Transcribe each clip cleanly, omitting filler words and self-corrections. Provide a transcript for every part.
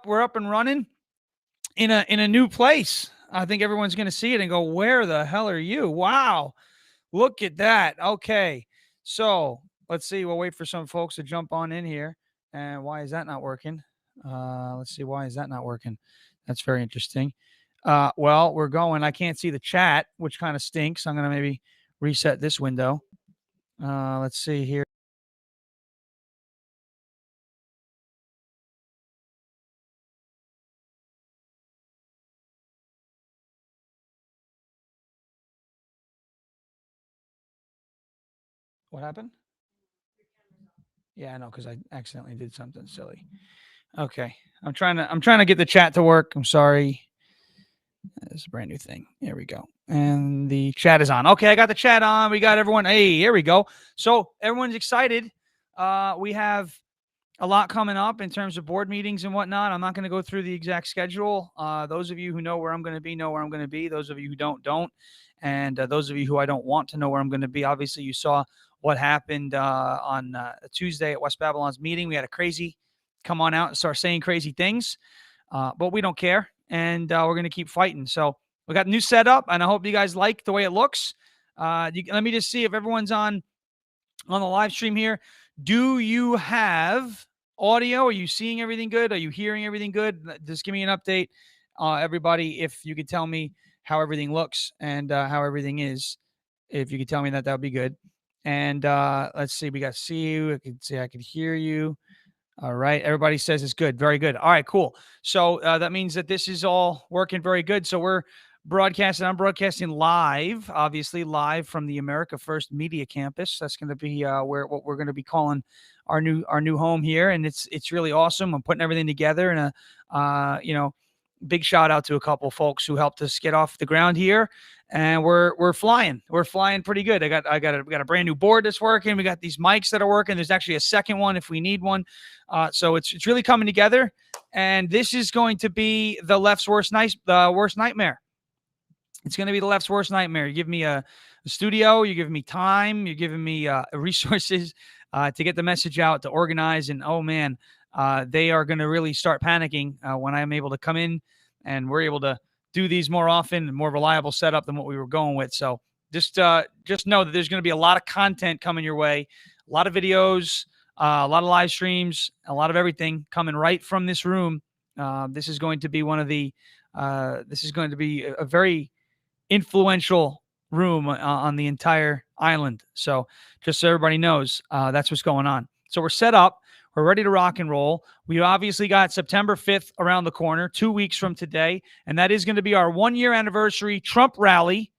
We're up and running in a new place. I think everyone's going to see it and go, "Where the hell are you?" Wow, look at that. Okay, so let's see. We'll wait for some folks to jump on in here. And why is that not working? Let's see. Why is that not working? That's very interesting. Well, we're going. I can't see the chat, which kind of stinks. I'm going to maybe reset this window. Let's see here. What happened? Yeah, I know because I accidentally did something silly. Okay, I'm trying to get the chat to work. I'm sorry. It's a brand new thing. There we go. And the chat is on. Okay, I got the chat on. We got everyone. Hey, here we go. So everyone's excited. We have a lot coming up in terms of board meetings and whatnot. I'm not going to go through the exact schedule. Those of you who know where I'm going to be know where I'm going to be. Those of you who don't. And those of you who I don't want to know where I'm going to be, obviously you saw what happened on Tuesday at West Babylon's meeting. We had a crazy come on out and start saying crazy things, but we don't care. And we're going to keep fighting. So we got a new setup, and I hope you guys like the way it looks. Let me just see if everyone's on the live stream here. Do you have audio? Are you seeing everything good? Are you hearing everything good? Just give me an update, everybody. If you could tell me how everything looks and how everything is, if you could tell me that, that would be good. And let's see. We got to see you. I could see. I could hear you. All right. Everybody says it's good. Very good. All right, cool. So that means that this is all working very good. So we're broadcasting. I'm broadcasting live, obviously live from the America First Media Campus. That's going to be where what we're going to be calling our new home here, and it's really awesome. I'm putting everything together, and big shout out to a couple folks who helped us get off the ground here, and we're flying. We're flying pretty good. We got a brand new board that's working. We got these mics that are working. There's actually a second one if we need one. So it's really coming together, and this is going to be the left's worst nightmare. It's going to be the left's worst nightmare. You give me a studio, you give me time, you're giving me resources to get the message out, to organize, and oh man, they are going to really start panicking when I'm able to come in and we're able to do these more often and more reliable setup than what we were going with. So just know that there's going to be a lot of content coming your way, a lot of videos, a lot of live streams, a lot of everything coming right from this room. This is going to be a very influential room on the entire island. So just so everybody knows, that's what's going on. So we're set up. We're ready to rock and roll. We obviously got September 5th around the corner, 2 weeks from today, and that is going to be our 1-year anniversary Trump rally.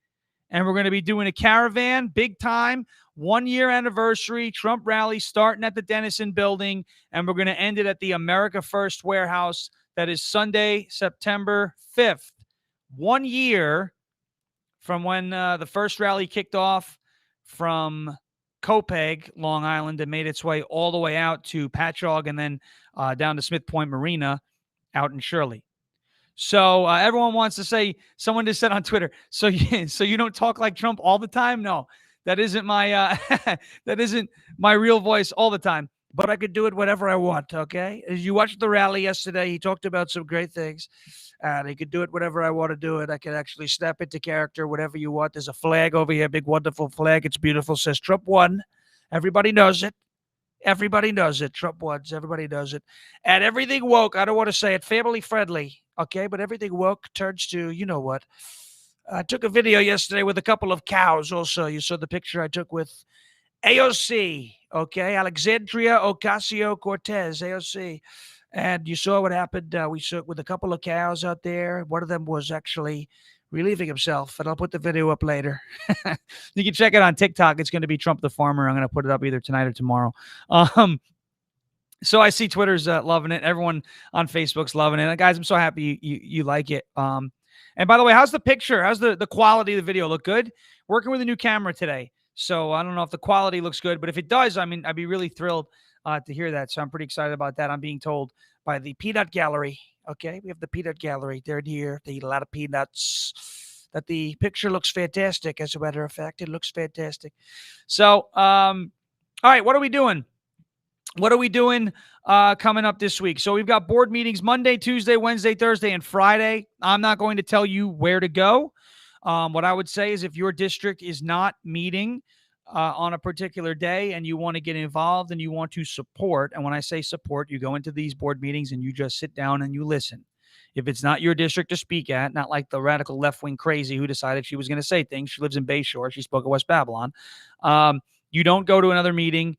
And we're going to be doing a caravan, big time, 1-year anniversary Trump rally starting at the Dennison building, and we're going to end it at the America First warehouse. That is Sunday, September 5th. 1 year from when the first rally kicked off from Copeg, Long Island, and made its way all the way out to Patchogue and then down to Smith Point Marina out in Shirley. So everyone wants to say, someone just said on Twitter, so you don't talk like Trump all the time? No, that isn't my that isn't my real voice all the time. But I could do it whenever I want, okay? As you watched the rally yesterday, he talked about some great things. And he could do it whenever I want to do it. I can actually snap into character, whatever you want. There's a flag over here, big, wonderful flag. It's beautiful. It says Trump won. Everybody knows it. Everybody knows it. Trump won. Everybody knows it. And everything woke. I don't want to say it family friendly, okay? But everything woke turns to, you know what? I took a video yesterday with a couple of cows also. You saw the picture I took with AOC, okay? Alexandria Ocasio-Cortez, AOC. And you saw what happened. We saw with a couple of cows out there. One of them was actually relieving himself, and I'll put the video up later. You can check it on TikTok. It's going to be Trump the Farmer. I'm going to put it up either tonight or tomorrow. So I see Twitter's loving it. Everyone on Facebook's loving it. And guys, I'm so happy you like it. And by the way, how's the picture? How's the quality of the video? Look good? Working with a new camera today. So I don't know if the quality looks good, but if it does, I mean, I'd be really thrilled to hear that. So I'm pretty excited about that. I'm being told by the Peanut Gallery. Okay, we have the Peanut Gallery. They're here. They eat a lot of peanuts. That the picture looks fantastic. As a matter of fact, it looks fantastic. So, all right, what are we doing? What are we doing coming up this week? So we've got board meetings Monday, Tuesday, Wednesday, Thursday, and Friday. I'm not going to tell you where to go. What I would say is if your district is not meeting on a particular day and you want to get involved and you want to support, and when I say support, you go into these board meetings and you just sit down and you listen. If it's not your district to speak at, not like the radical left-wing crazy who decided she was going to say things. She lives in Bayshore. She spoke at West Babylon. You don't go to another meeting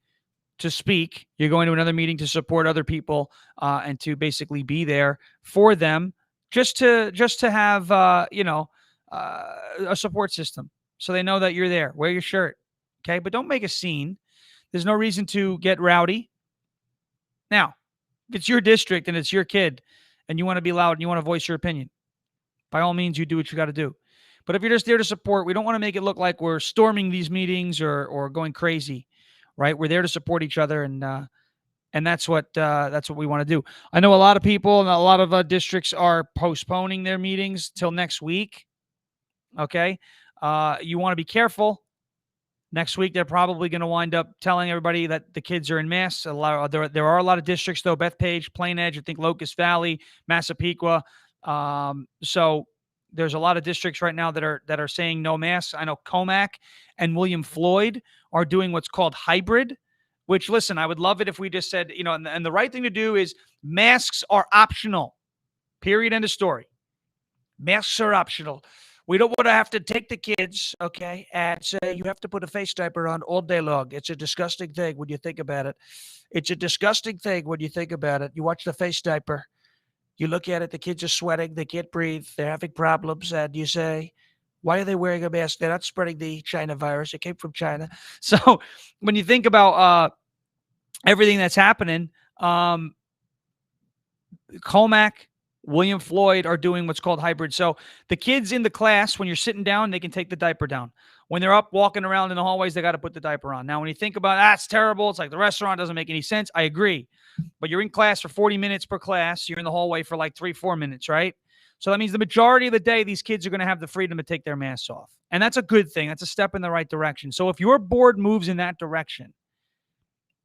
to speak. You're going to another meeting to support other people and to basically be there for them, just to have a support system, so they know that you're there. Wear your shirt, okay? But don't make a scene. There's no reason to get rowdy. Now, if it's your district and it's your kid, and you want to be loud and you want to voice your opinion, by all means, you do what you got to do. But if you're just there to support, we don't want to make it look like we're storming these meetings or going crazy. Right, we're there to support each other, and that's what we want to do. I know a lot of people and a lot of districts are postponing their meetings till next week. Okay, you want to be careful. Next week, they're probably going to wind up telling everybody that the kids are in mass. There are a lot of districts, though: Bethpage, Plain Edge, I think Locust Valley, Massapequa. So there's a lot of districts right now that are saying no mask. I know Comac and William Floyd are doing what's called hybrid, which, listen, I would love it if we just said, and the right thing to do is masks are optional, period, end of story. Masks are optional. We don't want to have to take the kids, okay, and say you have to put a face diaper on all day long. It's a disgusting thing when you think about it. It's a disgusting thing when you think about it. You watch the face diaper. You look at it, the kids are sweating, they can't breathe, they're having problems, and you say, why are they wearing a mask? They're not spreading the China virus. It came from China. So when you think about everything that's happening, Comac, William Floyd are doing what's called hybrid. So the kids in the class, when you're sitting down, they can take the diaper down. When they're up walking around in the hallways, they got to put the diaper on. Now, when you think about that's terrible, it's like the restaurant doesn't make any sense. I agree. But you're in class for 40 minutes per class. You're in the hallway for like 3-4 minutes, right? So that means the majority of the day, these kids are going to have the freedom to take their masks off. And that's a good thing. That's a step in the right direction. So if your board moves in that direction,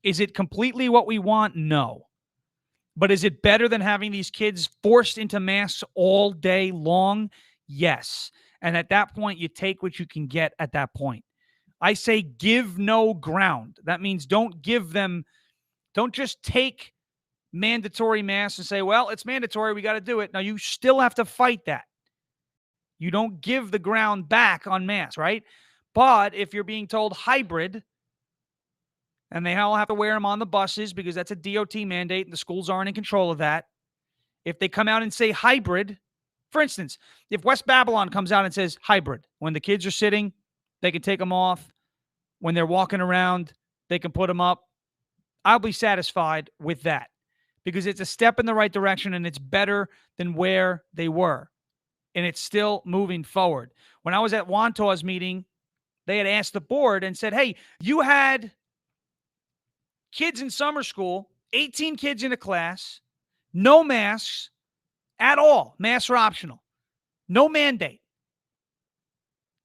is it completely what we want? No. But is it better than having these kids forced into masks all day long? Yes. And at that point, you take what you can get at that point. I say give no ground. That means don't just take mandatory masks and say, well, it's mandatory, we got to do it. Now, you still have to fight that. You don't give the ground back on masks, right? But if you're being told hybrid, and they all have to wear them on the buses because that's a DOT mandate and the schools aren't in control of that. If they come out and say hybrid, for instance, if West Babylon comes out and says hybrid, when the kids are sitting, they can take them off. When they're walking around, they can put them up. I'll be satisfied with that because it's a step in the right direction and it's better than where they were. And it's still moving forward. When I was at Wantaw's meeting, they had asked the board and said, hey, you had kids in summer school, 18 kids in a class, no masks at all. Masks are optional. No mandate.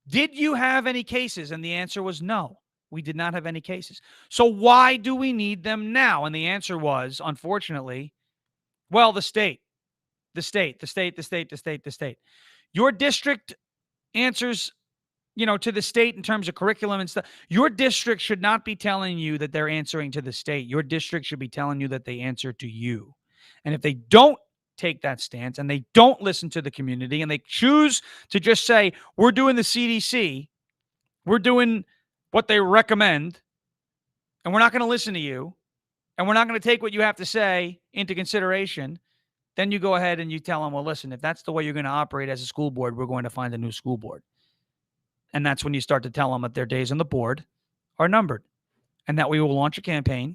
Did you have any cases? And the answer was no. We did not have any cases. So why do we need them now? And the answer was, unfortunately, well, the state. Your district answers to the state in terms of curriculum and stuff. Your district should not be telling you that they're answering to the state. Your district should be telling you that they answer to you. And if they don't take that stance and they don't listen to the community and they choose to just say, we're doing the CDC, we're doing what they recommend, and we're not going to listen to you, and we're not going to take what you have to say into consideration, then you go ahead and you tell them, well, listen, if that's the way you're going to operate as a school board, we're going to find a new school board. And that's when you start to tell them that their days on the board are numbered and that we will launch a campaign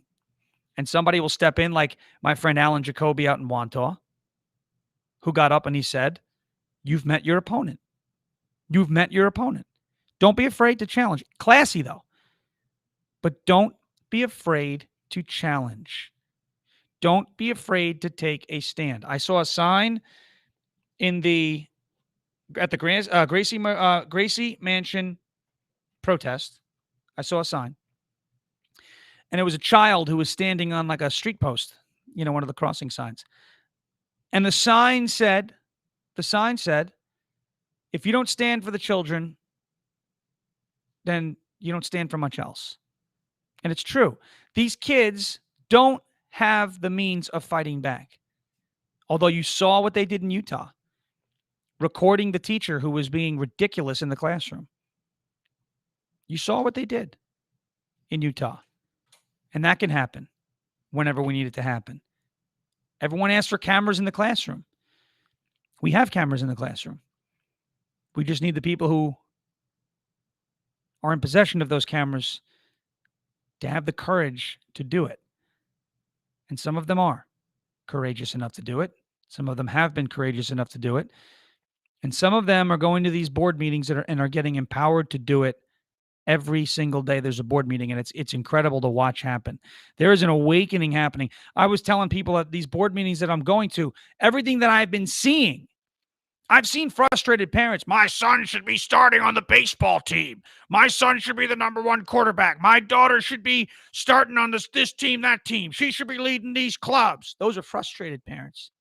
and somebody will step in like my friend Alan Jacoby out in Wantagh, who got up and he said, you've met your opponent. You've met your opponent. Don't be afraid to challenge. Classy, though. But don't be afraid to challenge. Don't be afraid to take a stand. I saw a sign at the Gracie Mansion protest. I saw a sign. And it was a child who was standing on like a street post, one of the crossing signs. And the sign said, if you don't stand for the children, then you don't stand for much else. And it's true. These kids don't have the means of fighting back. Although you saw what they did in Utah, recording the teacher who was being ridiculous in the classroom. You saw what they did in Utah. And that can happen whenever we need it to happen. Everyone asks for cameras in the classroom. We have cameras in the classroom. We just need the people who are in possession of those cameras to have the courage to do it. And some of them are courageous enough to do it. Some of them have been courageous enough to do it. And some of them are going to these board meetings and are getting empowered to do it every single day. There's a board meeting, and it's incredible to watch happen. There is an awakening happening. I was telling people at these board meetings that I'm going to, everything that I've been seeing, I've seen frustrated parents. My son should be starting on the baseball team. My son should be the number one quarterback. My daughter should be starting on this team, that team. She should be leading these clubs. Those are frustrated parents.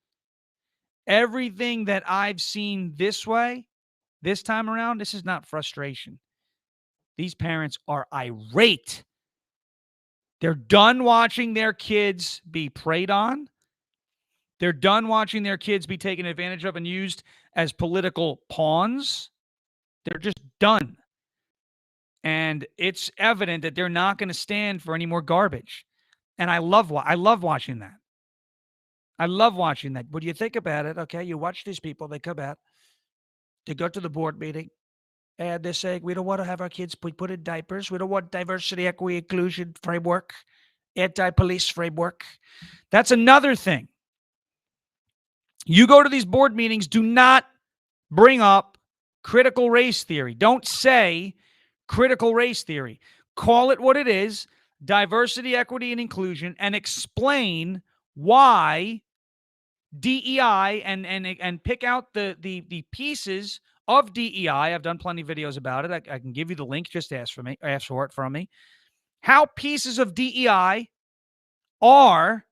Everything that I've seen this way, this time around, this is not frustration. These parents are irate. They're done watching their kids be preyed on. They're done watching their kids be taken advantage of and used as political pawns. They're just done. And it's evident that they're not going to stand for any more garbage. And I love watching that. I love watching that. When you think about it, okay, you watch these people, they come out, they go to the board meeting, and they're saying, we don't want to have our kids put in diapers. We don't want diversity, equity, inclusion framework, anti-police framework. That's another thing. You go to these board meetings, do not bring up critical race theory. Don't say critical race theory. Call it what it is, diversity, equity, and inclusion, and explain why DEI and pick out the pieces of DEI. I've done plenty of videos about it. I can give you the link. Just ask for it from me. How pieces of DEI are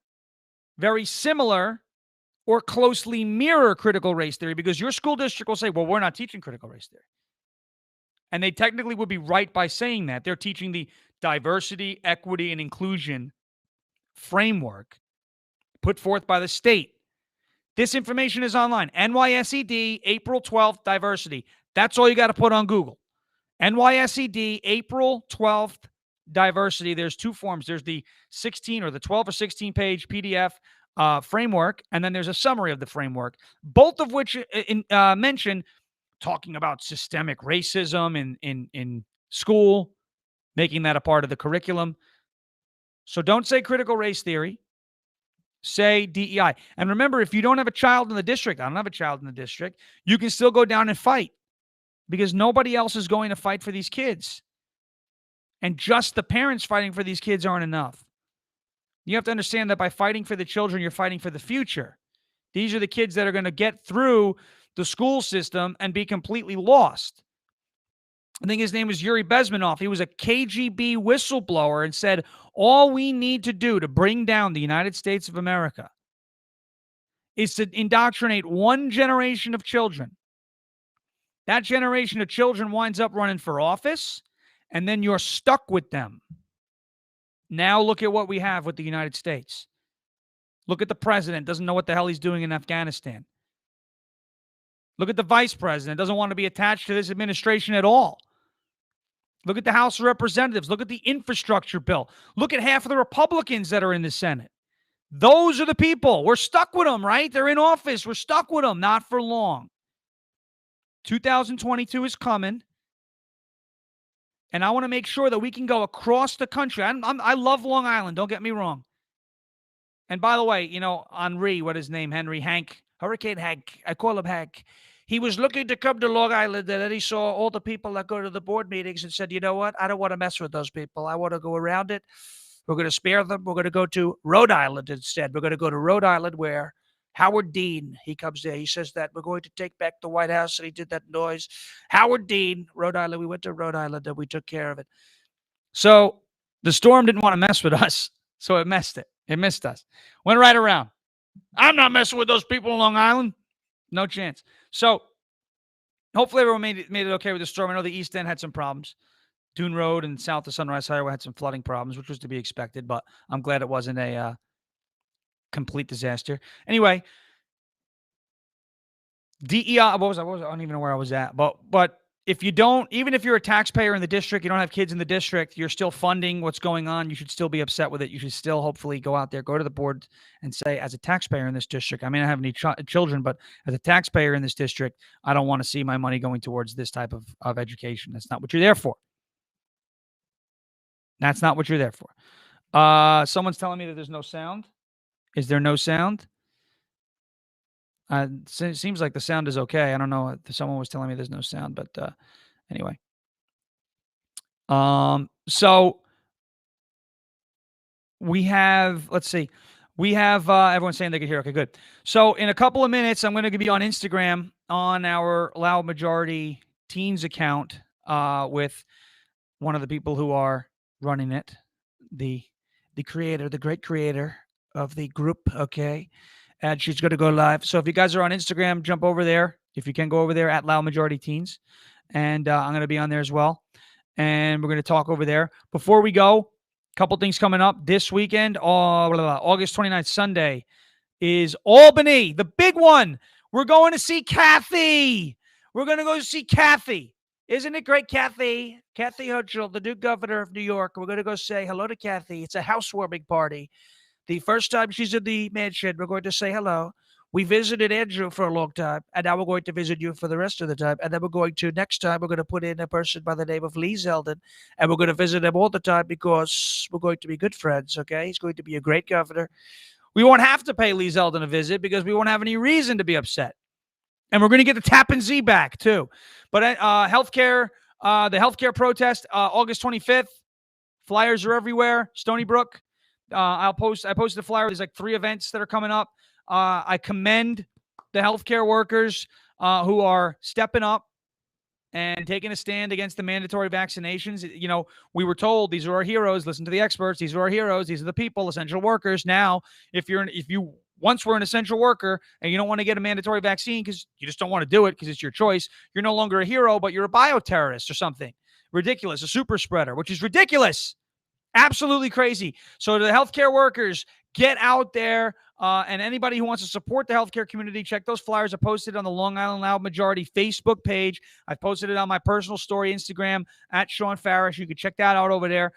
very similar or closely mirror critical race theory, because your school district will say, well, we're not teaching critical race theory. And they technically would be right by saying that. They're teaching the diversity, equity, and inclusion framework put forth by the state. This information is online. NYSED, April 12th, diversity. That's all you got to put on Google. NYSED, April 12th, diversity. There's two forms. There's the 16 or the 12 or 16 page PDF framework, and then there's a summary of the framework, both of which mention talking about systemic racism in school, making that a part of the curriculum. So don't say critical race theory. Say DEI. And remember, if you don't have a child in the district, I don't have a child in the district, you can still go down and fight, because nobody else is going to fight for these kids. And just the parents fighting for these kids aren't enough. You have to understand that by fighting for the children, you're fighting for the future. These are the kids that are going to get through the school system and be completely lost. I think his name was Yuri Bezmenov. He was a KGB whistleblower and said, all we need to do to bring down the United States of America is to indoctrinate one generation of children. That generation of children winds up running for office, and then you're stuck with them. Now look at what we have with the United States. Look at the president, doesn't know what the hell he's doing in Afghanistan. Look at the vice president, doesn't want to be attached to this administration at all. Look at the House of Representatives. Look at the infrastructure bill. Look at half of the Republicans that are in the Senate. Those are the people. We're stuck with them, right? They're in office. We're stuck with them. Not for long. 2022 is coming. And I want to make sure that we can go across the country. I love Long Island. Don't get me wrong. And by the way, Henry, what his name? Hank, Hurricane Hank. I call him Hank. He was looking to come to Long Island, and then he saw all the people that go to the board meetings and said, you know what? I don't want to mess with those people. I want to go around it. We're going to spare them. We're going to go to Rhode Island instead. We're going to go to Rhode Island, where Howard Dean, he comes there. He says that we're going to take back the White House, and he did that noise. Howard Dean, Rhode Island. We went to Rhode Island, and we took care of it. So The storm didn't want to mess with us, so it messed it. It missed us. Went right around. I'm not messing with those people in Long Island. No chance. So hopefully everyone made it okay with the storm. I know the East End had some problems. Dune Road and south of Sunrise Highway had some flooding problems, which was to be expected, but I'm glad it wasn't a complete disaster. Anyway, DEI, I don't even know where I was at, but if you don't, even if you're a taxpayer in the district, you don't have kids in the district, you're still funding what's going on. You should still be upset with it. You should still hopefully go out there, go to the board and say, as a taxpayer in this district, I may not have any children, but as a taxpayer in this district, I don't want to see my money going towards this type of education. That's not what you're there for. That's not what you're there for. Someone's telling me that there's no sound. Is there no sound? It seems like the sound is okay. I don't know. Someone was telling me there's no sound, but anyway. So we have, let's see. We have everyone saying they could hear. Okay, good. So in a couple of minutes, I'm going to be on Instagram on our Loud Majority Teens account with one of the people who are running it, the creator, the great creator of the group. Okay. And she's going to go live. So if you guys are on Instagram, jump over there. If you can go over there at Loud Majority Teens. And I'm going to be on there as well. And we're going to talk over there. Before we go, a couple things coming up this weekend. August 29th, Sunday, is Albany, the big one. We're going to see Kathy. We're going to go see Kathy. Isn't it great, Kathy? Kathy Hochul, the new governor of New York. We're going to go say hello to Kathy. It's a housewarming party. The first time she's in the mansion, we're going to say hello. We visited Andrew for a long time, and now we're going to visit you for the rest of the time. And then next time, we're going to put in a person by the name of Lee Zeldin, and we're going to visit him all the time because we're going to be good friends, okay? He's going to be a great governor. We won't have to pay Lee Zeldin a visit because we won't have any reason to be upset. And we're going to get the Tappan Zee back, too. But the healthcare protest, August 25th, flyers are everywhere, Stony Brook. I posted a flyer. There's like 3 events that are coming up. I commend the healthcare workers who are stepping up and taking a stand against the mandatory vaccinations. You know, we were told these are our heroes. Listen to the experts. These are our heroes. These are the people, essential workers. Now, if you once were an essential worker and you don't want to get a mandatory vaccine because you just don't want to do it because it's your choice, you're no longer a hero, but you're a bioterrorist or something ridiculous, a super spreader, which is ridiculous. Absolutely crazy. So to the healthcare workers, get out there. And anybody who wants to support the healthcare community, check those flyers. I posted on the Long Island Loud Majority Facebook page. I posted it on my personal story, Instagram, at Sean Farish. You can check that out over there.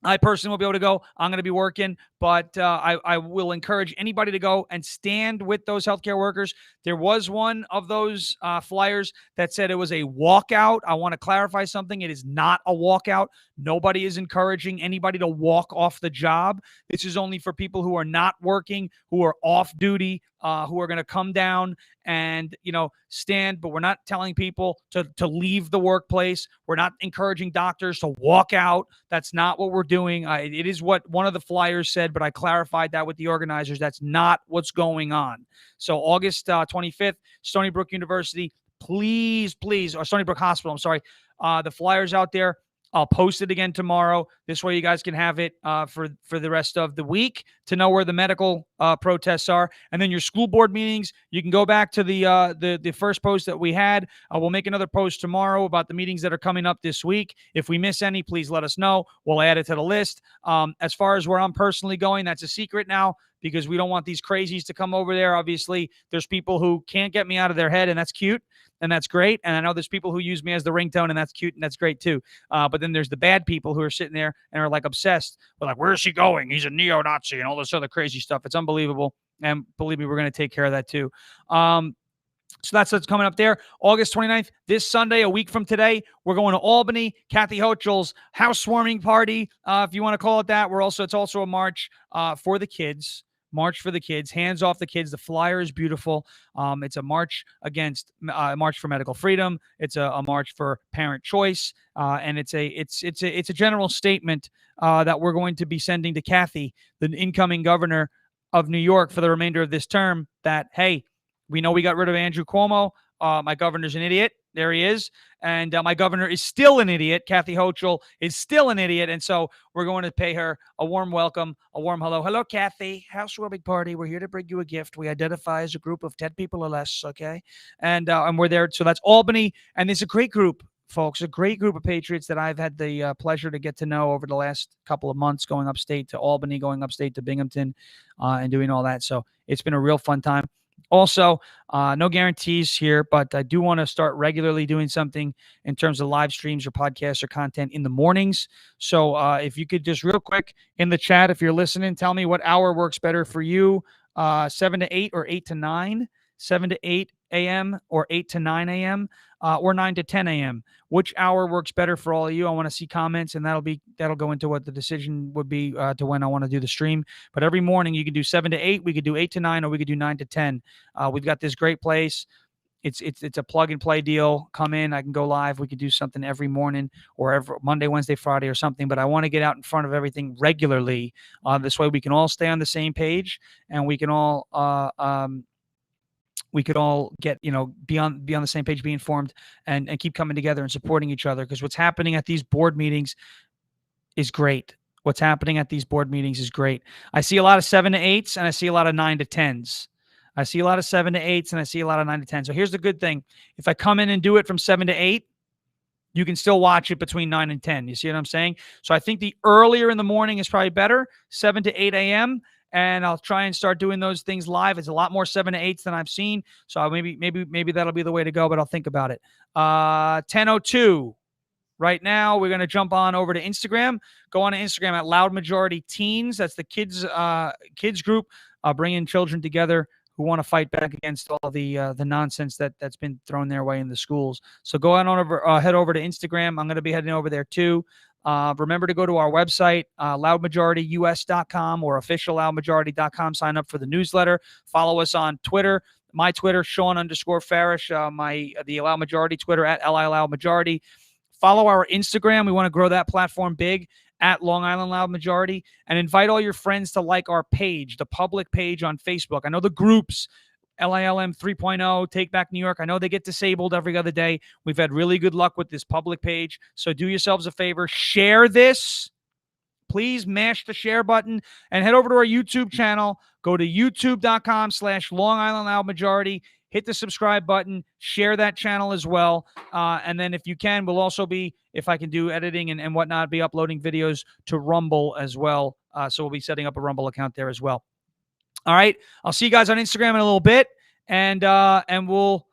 I personally will be able to go. I'm going to be working, but I will encourage anybody to go and stand with those healthcare workers. There was one of those flyers that said it was a walkout. I want to clarify something. It is not a walkout. Nobody is encouraging anybody to walk off the job. This is only for people who are not working, who are off duty, who are going to come down and, stand. But we're not telling people to leave the workplace. We're not encouraging doctors to walk out. That's not what we're doing. It is what one of the flyers said, but I clarified that with the organizers. That's not what's going on. So August 25th, Stony Brook University, please, or Stony Brook Hospital, I'm sorry. The flyers out there. I'll post it again tomorrow. This way you guys can have it for the rest of the week to know where the medical protests are. And then your school board meetings, you can go back to the first post that we had. We'll make another post tomorrow about the meetings that are coming up this week. If we miss any, please let us know. We'll add it to the list. As far as where I'm personally going, that's a secret now because we don't want these crazies to come over there. Obviously, there's people who can't get me out of their head, and that's cute. And that's great. And I know there's people who use me as the ringtone, and that's cute, and that's great too. But then there's the bad people who are sitting there and are like obsessed. We're like, where is he going? He's a neo-Nazi and all this other crazy stuff. It's unbelievable. And believe me, we're going to take care of that too. So that's what's coming up there. August 29th, this Sunday, a week from today, we're going to Albany, Kathy Hochul's housewarming party, if you want to call it that. It's also a march for the kids. March for the kids, hands off the kids. The flyer is beautiful. It's a march against march for medical freedom. It's a march for parent choice, and it's a general statement that we're going to be sending to Kathy, the incoming governor of New York, for the remainder of this term. That hey, we know we got rid of Andrew Cuomo. My governor's an idiot. There he is. And my governor is still an idiot. Kathy Hochul is still an idiot. And so we're going to pay her a warm welcome, a warm hello. Hello, Kathy. Housewarming party. We're here to bring you a gift. We identify as a group of 10 people or less, okay? And we're there. So that's Albany. And it's a great group, folks, a great group of patriots that I've had the pleasure to get to know over the last couple of months, going upstate to Albany, going upstate to Binghamton, and doing all that. So it's been a real fun time. Also, no guarantees here, but I do want to start regularly doing something in terms of live streams or podcasts or content in the mornings. So if you could just real quick in the chat, if you're listening, tell me what hour works better for you, 7 to 8 or 8 to 9, 7 to 8 a.m. or 8 to 9 a.m. Or 9 to 10 a.m. Which hour works better for all of you? I want to see comments, and that'll go into what the decision would be to when I want to do the stream. But every morning you can do 7 to 8, we could do 8 to 9, or we could do 9 to 10. We've got this great place. It's a plug and play deal. Come in, I can go live. We could do something every morning or every Monday, Wednesday, Friday, or something. But I want to get out in front of everything regularly. This way we can all stay on the same page, and we can all we could all get, be on the same page, be informed, and keep coming together and supporting each other. Because what's happening at these board meetings is great. What's happening at these board meetings is great. I see a lot of 7 to 8s, and I see a lot of 9 to 10s. I see a lot of 7 to 8s, and I see a lot of 9 to 10s. So here's the good thing. If I come in and do it from 7 to 8, you can still watch it between 9 and 10. You see what I'm saying? So I think the earlier in the morning is probably better, 7 to 8 a.m., and I'll try and start doing those things live. It's a lot more 7 to 8s than I've seen. So maybe that'll be the way to go, but I'll think about it. 10:02. Right now, we're going to jump on over to Instagram. Go on to Instagram at Loud Majority Teens. That's the kids group bringing children together who want to fight back against all the nonsense that's been thrown their way in the schools. So go on over, head over to Instagram. I'm going to be heading over there too. Remember to go to our website, loudmajorityus.com or officialloudmajority.com. Sign up for the newsletter. Follow us on Twitter. My Twitter, Sean_Farish. The Loud Majority Twitter at LILoudMajority. Follow our Instagram. We want to grow that platform big at Long Island Loud Majority, and invite all your friends to like our page, the public page on Facebook. I know the groups, LILM 3.0, Take Back New York, I know they get disabled every other day. We've had really good luck with this public page. So do yourselves a favor, share this. Please mash the share button and head over to our YouTube channel. Go to youtube.com/Long Island Loud Majority. Hit the subscribe button, share that channel as well. And then if you can, we'll also be, if I can do editing and whatnot, be uploading videos to Rumble as well. So we'll be setting up a Rumble account there as well. All right. I'll see you guys on Instagram in a little bit. And we'll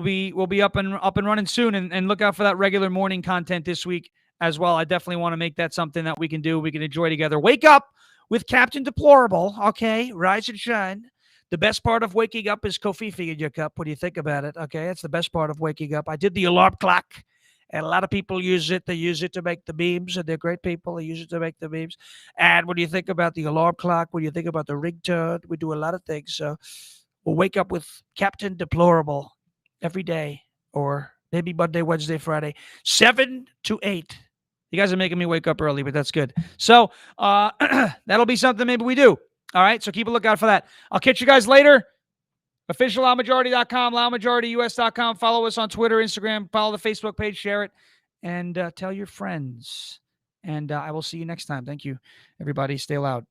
be up and running soon, and look out for that regular morning content this week as well. I definitely want to make that something that we can do. We can enjoy together. Wake up with Captain Deplorable. Okay. Rise and shine. The best part of waking up is Kofifi in your cup. What do you think about it? Okay, that's the best part of waking up. I did the alarm clock, and a lot of people use it. They use it to make the memes, and they're great people. They use it to make the memes. And what do you think about the alarm clock? What do you think about the ringtone? We do a lot of things. So we'll wake up with Captain Deplorable every day, or maybe Monday, Wednesday, Friday, 7 to 8. You guys are making me wake up early, but that's good. So that'll be something maybe we do. All right, so keep a lookout for that. I'll catch you guys later. OfficialLoudMajority.com, LoudMajorityUS.com. Follow us on Twitter, Instagram. Follow the Facebook page. Share it. And tell your friends. And I will see you next time. Thank you, everybody. Stay loud.